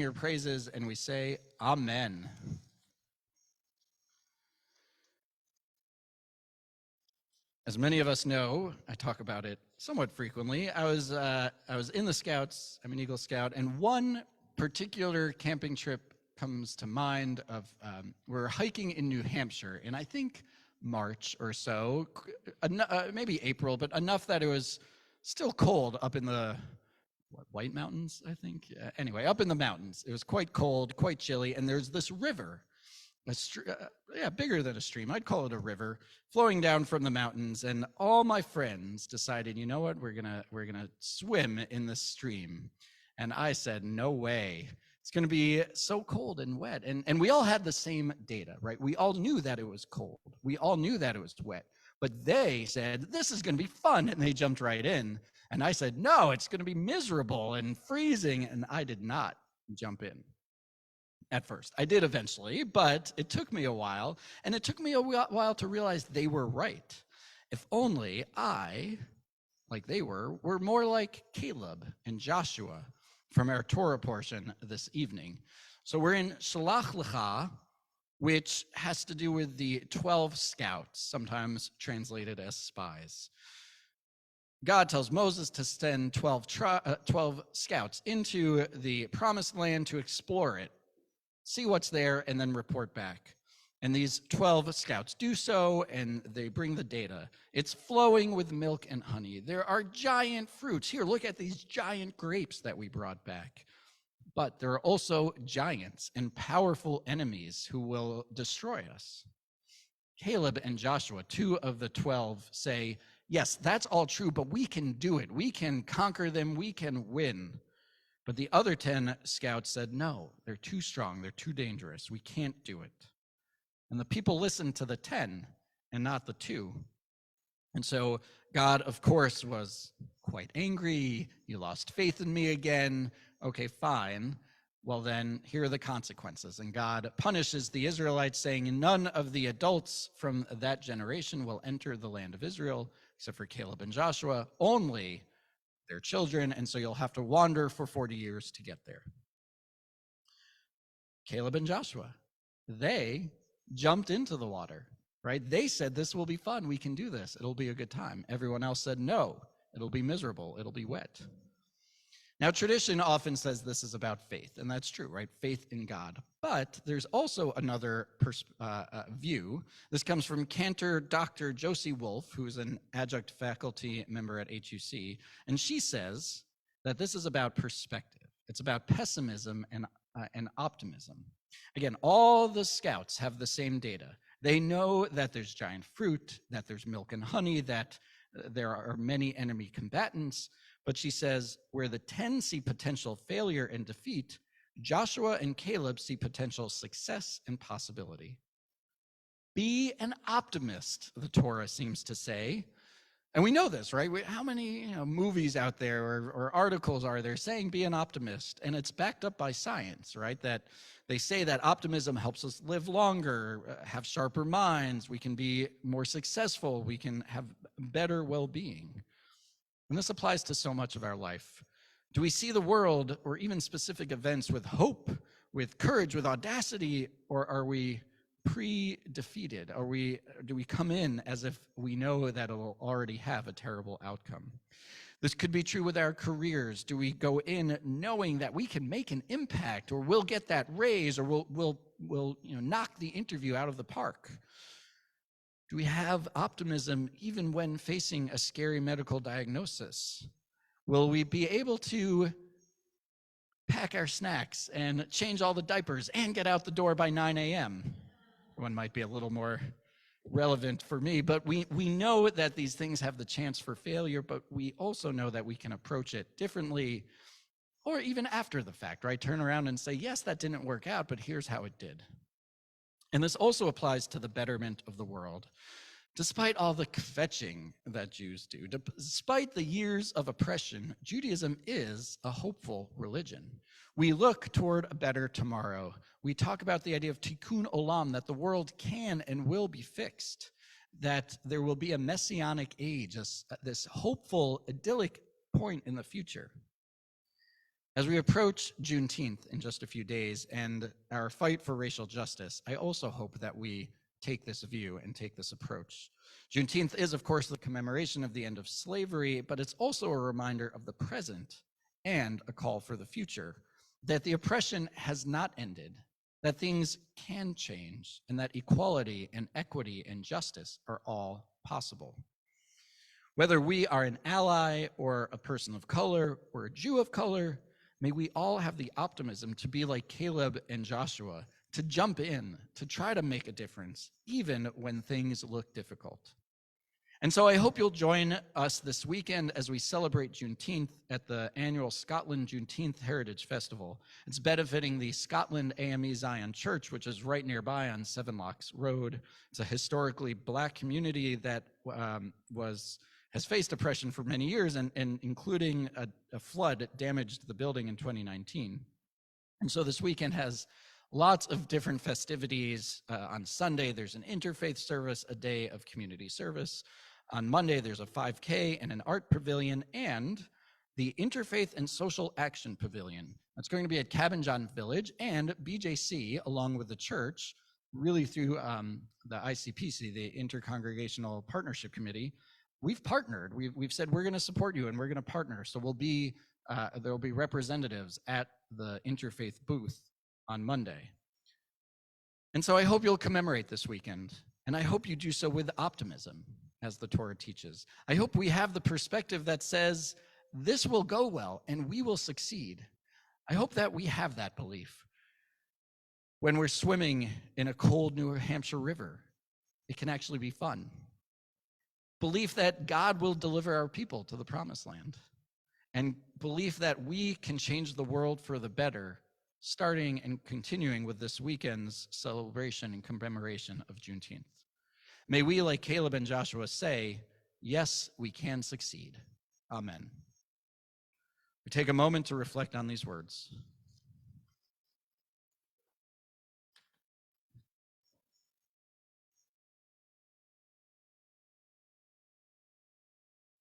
your praises, and we say, Amen. As many of us know, I talk about it somewhat frequently. I was in the Scouts. I'm an Eagle Scout, and one particular camping trip comes to mind. We're hiking in New Hampshire, and I think March or so, maybe April, but enough that it was still cold up in the White Mountains, I think. Anyway, up in the mountains, it was quite cold, quite chilly, and there's this river. Bigger than a stream. I'd call it a river flowing down from the mountains. And all my friends decided, you know what, we're gonna swim in this stream. And I said, no way. It's gonna be so cold and wet. And we all had the same data, right? We all knew that it was cold. We all knew that it was wet. But they said, this is gonna be fun. And they jumped right in. And I said, no, it's gonna be miserable and freezing. And I did not jump in. At first. I did eventually, but it took me a while, and it took me a while to realize they were right. If only I, like they were more like Caleb and Joshua from our Torah portion this evening. So we're in Shalach Lecha, which has to do with the 12 scouts, sometimes translated as spies. God tells Moses to send 12 scouts into the promised land to explore it, see what's there, and then report back. And these 12 scouts do so, and they bring the data. It's flowing with milk and honey. There are giant fruits. Here, look at these giant grapes that we brought back. But there are also giants and powerful enemies who will destroy us. Caleb and Joshua, 2 of the 12, say, yes, that's all true, but we can do it. We can conquer them. We can win. But the other 10 scouts said, no, they're too strong, they're too dangerous, we can't do it. And the people listened to the 10 and not the 2. And so God, of course, was quite angry. You lost faith in me again. Okay, fine. Well then, here are the consequences. And God punishes the Israelites, saying, none of the adults from that generation will enter the land of Israel, except for Caleb and Joshua, only their children, and so you'll have to wander for 40 years to get there. Caleb and Joshua, they jumped into the water, right? They said, this will be fun, we can do this, it'll be a good time. Everyone else said, no, it'll be miserable, it'll be wet. Now, tradition often says this is about faith, and that's true, right? Faith in God. But there's also another view. This comes from Cantor Dr. Josie Wolf, who's an adjunct faculty member at HUC, and she says that this is about perspective. It's about pessimism and optimism. Again, all the scouts have the same data. They know that there's giant fruit, that there's milk and honey, that there are many enemy combatants. But she says, where the 10 see potential failure and defeat, Joshua and Caleb see potential success and possibility. Be an optimist, the Torah seems to say. And we know this, right? How many movies out there or articles are there saying be an optimist? And it's backed up by science, right? That they say that optimism helps us live longer, have sharper minds, we can be more successful, we can have better well-being. And this applies to so much of our life. Do we see the world or even specific events with hope, with courage, with audacity, or are we pre-defeated? Do we come in as if we know that it'll already have a terrible outcome? This could be true with our careers. Do we go in knowing that we can make an impact, or we'll get that raise, or we'll knock the interview out of the park? Do we have optimism even when facing a scary medical diagnosis? Will we be able to pack our snacks and change all the diapers and get out the door by 9 a.m.? One might be a little more relevant for me, but we know that these things have the chance for failure, but we also know that we can approach it differently, or even after the fact, right? Turn around and say, yes, that didn't work out, but here's how it did. And this also applies to the betterment of the world. Despite all the kvetching that Jews do, despite the years of oppression, Judaism is a hopeful religion. We look toward a better tomorrow. We talk about the idea of tikkun olam, that the world can and will be fixed, that there will be a messianic age, this hopeful, idyllic point in the future. As we approach Juneteenth in just a few days and our fight for racial justice, I also hope that we take this view and take this approach. Juneteenth is, of course, the commemoration of the end of slavery, but it's also a reminder of the present and a call for the future, that the oppression has not ended, that things can change, and that equality and equity and justice are all possible. Whether we are an ally or a person of color or a Jew of color, may we all have the optimism to be like Caleb and Joshua, to jump in, to try to make a difference, even when things look difficult. And so I hope you'll join us this weekend as we celebrate Juneteenth at the annual Scotland Juneteenth Heritage Festival. It's benefiting the Scotland AME Zion Church, which is right nearby on Seven Locks Road. It's a historically Black community that has faced oppression for many years, and including a flood damaged the building in 2019. And so this weekend has lots of different festivities. On Sunday, there's an interfaith service, a day of community service. On Monday, there's a 5K and an art pavilion, and the Interfaith and Social Action Pavilion. That's going to be at Cabin John Village, and BJC, along with the church, really through the ICPC, the Intercongregational Partnership Committee, we've partnered. We've said we're going to support you and we're going to partner. So there'll be representatives at the interfaith booth on Monday. And so I hope you'll commemorate this weekend, and I hope you do so with optimism, as the Torah teaches. I hope we have the perspective that says this will go well and we will succeed. I hope that we have that belief. When we're swimming in a cold New Hampshire river, it can actually be fun. Belief that God will deliver our people to the promised land, and belief that we can change the world for the better, starting and continuing with this weekend's celebration and commemoration of Juneteenth. May we, like Caleb and Joshua, say, yes, we can succeed. Amen. We take a moment to reflect on these words.